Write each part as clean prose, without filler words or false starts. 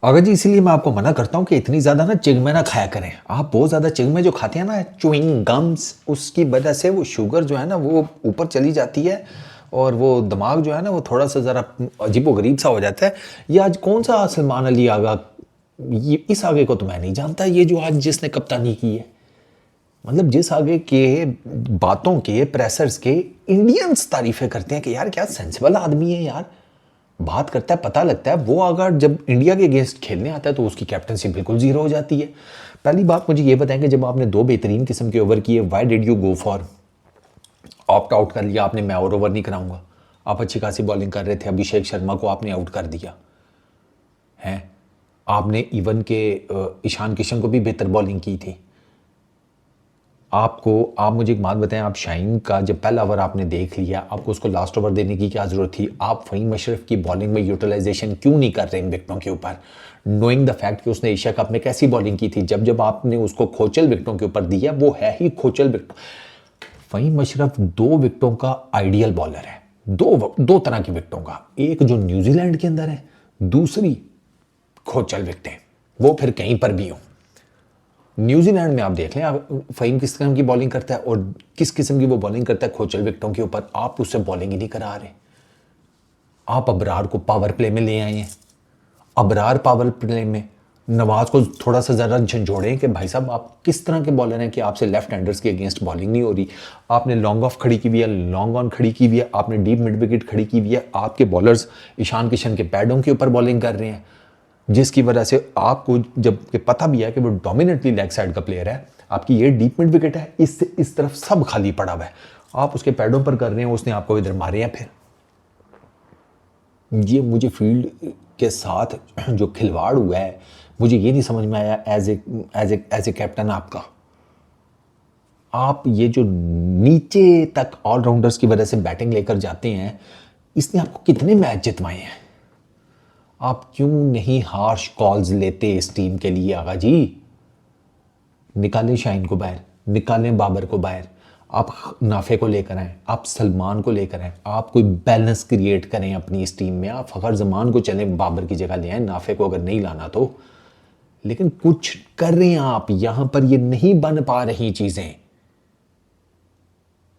अगर जी इसीलिए मैं आपको मना करता हूँ कि इतनी ज़्यादा ना चिगमे ना खाया करें। आप बहुत ज़्यादा चिगमे जो खाते हैं ना, च्युइंग गम्स, उसकी वजह से वो शुगर जो है ना वो ऊपर चली जाती है और वो दिमाग जो है ना वो थोड़ा सा ज़रा अजीबो-गरीब सा हो जाता है। ये आज कौन सा सलमान अली आगा, ये इस आगे को तो मैं नहीं जानता, ये जो आज जिसने कप्तानी की है। मतलब जिस आगे के बातों के प्रेसर्स के इंडियंस तारीफें करते हैं कि यार क्या सेंसिबल आदमी है यार, बात करता है पता लगता है। वो अगर जब इंडिया के अगेंस्ट खेलने आता है तो उसकी कैप्टनसी बिल्कुल जीरो हो जाती है। पहली बात मुझे ये बताएं कि जब आपने दो बेहतरीन किस्म के ओवर किए, why did you go for opt out कर लिया आपने, मैं और ओवर नहीं कराऊंगा। आप अच्छी खासी बॉलिंग कर रहे थे, अभिषेक शर्मा को आपने आउट कर दिया है। आपने इवन के ईशान किशन को भी बेहतर बॉलिंग की थी। आप मुझे एक बात बताएं, आप शाहीन का जब पहला ओवर आपने देख लिया, आपको उसको लास्ट ओवर देने की क्या जरूरत थी? आप फ़हीम अशरफ की बॉलिंग में यूटिलाइजेशन क्यों नहीं कर रहे इन विकेटों के ऊपर, नोइंग द फैक्ट कि उसने एशिया कप में कैसी बॉलिंग की थी? जब जब आपने उसको खोचल विकेटों के ऊपर दिया, वो है ही खोचल विकेट। फ़हीम अशरफ दो विकेटों का आइडियल बॉलर है, दो तरह की विकेटों का, एक जो न्यूजीलैंड के अंदर है, दूसरी खोचल विकेटें, वो फिर कहीं पर भी हों। न्यूजीलैंड में आप देख लें, आप फ़हीम किस किस्म की बॉलिंग करता है और किस किस्म की वो बॉलिंग करता है खोचल विकेटों के ऊपर। आप उससे बॉलिंग ही नहीं करा रहे। आप अबरार को पावर प्ले में ले आए हैं। अबरार पावर प्ले में नवाज को थोड़ा सा ज़रा झंझोड़ें कि भाई साहब आप किस तरह के बॉलर हैं कि आपसे लेफ्ट हैंडर्स के अगेंस्ट बॉलिंग नहीं हो रही। आपने लॉन्ग ऑफ खड़ी की हुई है, लॉन्ग ऑन खड़ी की हुई है, आपने डीप मिड विकेट खड़ी की हुई है। आपके बॉलर्स ईशान किशन के पैडों के ऊपर बॉलिंग कर रहे हैं, जिसकी वजह से आपको जब कि पता भी है कि वो डोमिनेटली लेग साइड का प्लेयर है, आपकी ये डीप मिड विकेट है, इस तरफ सब खाली पड़ा हुआ है, आप उसके पैडों पर कर रहे हैं, उसने आपको इधर मारे हैं। फिर ये मुझे फील्ड के साथ जो खिलवाड़ हुआ है, मुझे ये नहीं समझ में आया एज ए कैप्टन आपका। आप ये जो नीचे तक ऑलराउंडर्स की वजह से बैटिंग लेकर जाते हैं, इसने आपको कितने मैच जितवाए हैं? आप क्यों नहीं हार्श कॉल्स लेते इस टीम के लिए आगा जी? निकालें शाहीन को बाहर, निकालें बाबर को बाहर, आप नाफे को लेकर आएँ, आप सलमान को लेकर आएँ, आप कोई बैलेंस क्रिएट करें अपनी इस टीम में। आप फ़खर जमान को चलें बाबर की जगह ले आएँ, नाफे को अगर नहीं लाना तो। लेकिन कुछ कर रहे हैं आप यहां पर, ये नहीं बन पा रही चीज़ें।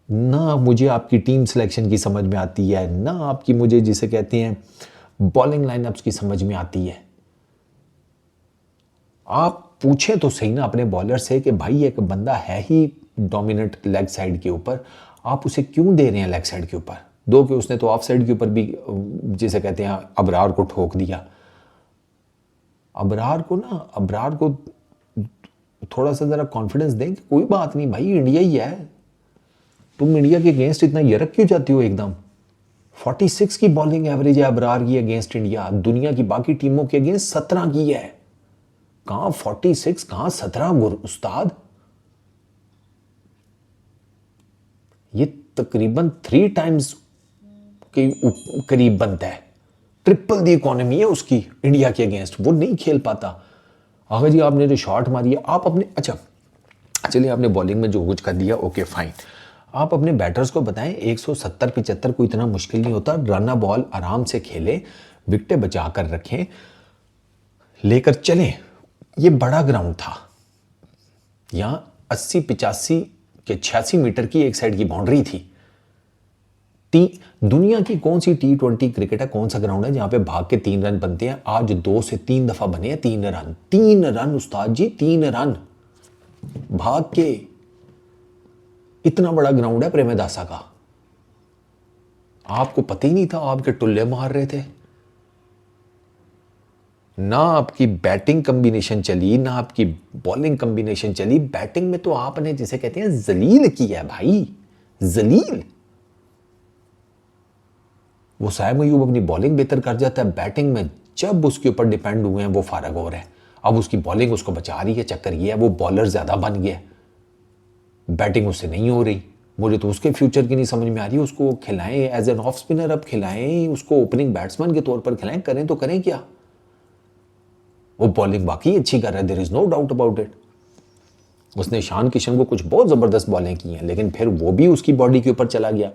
ना मुझे आपकी टीम सिलेक्शन की समझ में आती है, ना आपकी मुझे जिसे कहते हैं बॉलिंग लाइनअप्स की समझ में आती है। आप पूछे तो सही ना अपने बॉलर से कि भाई एक बंदा है ही डोमिनेंट लेग साइड के ऊपर, आप उसे क्यों दे रहे हैं लेग साइड के ऊपर? दो कि उसने तो ऑफ साइड के ऊपर भी जिसे कहते हैं अबरार को ठोक दिया। अबरार को थोड़ा सा ज़रा कॉन्फिडेंस दें कि कोई बात नहीं भाई, इंडिया ही है। तुम इंडिया के अगेंस्ट इतना यरक क्यों जाती हो एकदम? 46 की बॉलिंग एवरेज है अबरार की अगेंस्ट इंडिया, दुनिया की बाकी टीमों के अगेंस्ट 17 की है। कहां 46, कहां 17 उस्ताद? ये तकरीबन 3 टाइम्स के करीब बनता है, ट्रिपल दी इकोनॉमी है उसकी इंडिया के अगेंस्ट, वो नहीं खेल पाता। अगर जी आपने जो शॉट मारी है, आप अपने अच्छा चलिए आपने बॉलिंग में जो कुछ कर दिया ओके फाइन, आप अपने बैटर्स को बताएं 170-75 कोई इतना मुश्किल नहीं होता, रन बॉल आराम से खेलें, विकेटें बचा कर रखें, लेकर चलें। ये बड़ा ग्राउंड था, यहाँ 80-85 के 86 मीटर की एक साइड की बाउंड्री थी। दुनिया की कौन सी T20 क्रिकेट है, कौन सा ग्राउंड है जहां पे भाग के 3 रन बनते हैं? आज 2 से 3 दफा बने हैं 3 रन उस्ताद जी, 3 रन भाग के। इतना बड़ा ग्राउंड है प्रेमदासा का, आपको पता ही नहीं था? आपके टुल्ले मार रहे थे ना, आपकी बैटिंग कॉम्बिनेशन चली ना आपकी बॉलिंग कॉम्बिनेशन चली। बैटिंग में तो आपने जिसे कहते हैं जलील किया भाई, जलील। वो साइम अयूब अपनी बॉलिंग बेहतर कर जाता है, बैटिंग में जब उसके ऊपर डिपेंड हुए हैं वो फारग हो रहे हैं। अब उसकी बॉलिंग उसको बचा रही है, चक्कर ये है वो बॉलर ज्यादा बन गया, बैटिंग उससे नहीं हो रही। मुझे तो उसके फ्यूचर की नहीं समझ में आ रही। उसको खिलाएं एज एन ऑफ स्पिनर, अब खिलाएं उसको ओपनिंग बैट्समैन के तौर पर खिलाएं, करें तो करें क्या? वो बॉलिंग वाकई अच्छी कर रहा है, there is no doubt about it. उसने ईशान किशन को कुछ बहुत जबरदस्त बॉलिंग की हैं, लेकिन फिर वो भी उसकी बॉडी के ऊपर चला गया।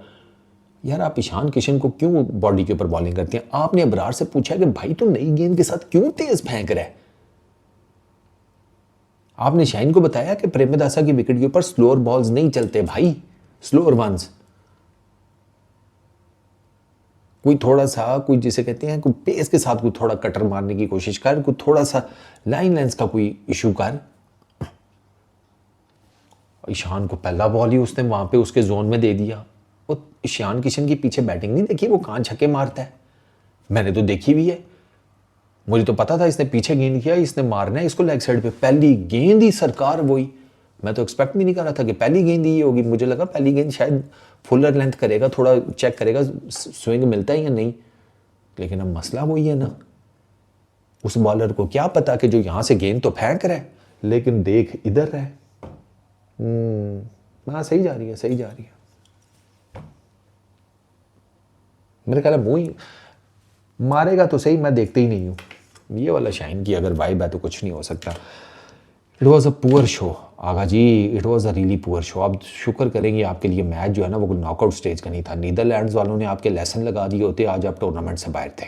यार आप ईशान किशन को क्यों बॉडी के ऊपर बॉलिंग करते हैं? आपने अबरार से पूछा कि भाई तुम नई गेंद के साथ क्यों तेज फेंक रहा है? आपने शाहीन को बताया कि प्रेमदासा की विकेट के ऊपर स्लोअर बॉल्स नहीं चलते भाई, स्लोअर वंस। कोई थोड़ा सा, कोई जिसे कहते हैं कोई पेस के साथ कोई थोड़ा कटर मारने की कोशिश कर, कोई थोड़ा सा लाइन लेंस का कोई इशू कर। ईशान को पहला बॉल ही उसने वहां पे उसके जोन में दे दिया। वो ईशान किशन की पीछे बैटिंग नहीं देखी, वो कहां छक्के मारता है? मैंने तो देखी भी है, मुझे तो पता था इसने पीछे गेंद किया, इसने मारना है इसको लेग साइड पे। पहली गेंद ही सरकार वही, मैं तो एक्सपेक्ट भी नहीं कर रहा था कि पहली गेंद ही होगी। मुझे लगा पहली गेंद शायद फुलर लेंथ करेगा, थोड़ा चेक करेगा स्विंग मिलता है या नहीं, लेकिन अब मसला वही है ना। उस बॉलर को क्या पता कि जो यहां से गेंद तो फेंक रहा है लेकिन देख इधर रहा है। हाँ सही जा रही है, सही जा रही है। मेरे ख्याल मुंह ही मारेगा तो सही, मैं देखते ही नहीं हूं। ये वाला शाहीन की अगर वाइब है तो कुछ नहीं हो सकता। It was a poor show Agha ji, it was a really poor show. आप शुक्र करेंगे आपके लिए मैच जो है ना वो नॉकआउट स्टेज का नहीं था। नीदरलैंड्स वालों ने आपके लेसन लगा दिए होते, आज आप टूर्नामेंट से बाहर थे।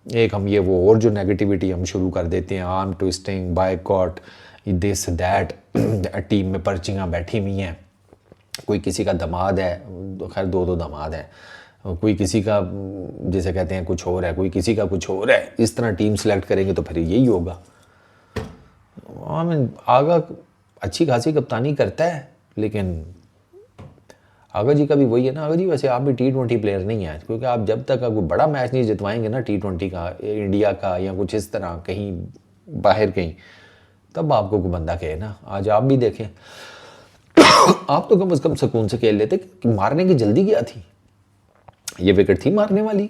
एक हम ये वो और जो नेगेटिविटी हम शुरू कर देते हैं, arm twisting, boycott, this that, team में पर्चियाँ बैठी हुई हैं, कोई किसी का दामाद है, खैर दो दामाद हैं, कोई किसी का जैसे कहते हैं कुछ और है, कोई किसी का कुछ और है, इस तरह टीम सेलेक्ट करेंगे तो फिर यही होगा। आगा अच्छी खासी कप्तानी करता है, लेकिन आगा जी का भी वही है ना। आगा जी वैसे आप भी T20 प्लेयर नहीं हैं, क्योंकि आप जब तक कोई बड़ा मैच नहीं जितवाएंगे ना T20 का, इंडिया का या कुछ इस तरह कहीं बाहर कहीं, तब आपको कोई बंदा कहे ना। आज आप भी देखें, आप तो कम से कम सुकून से खेल लेते कि मारने की जल्दी क्या थी, ये विकेट थी मारने वाली।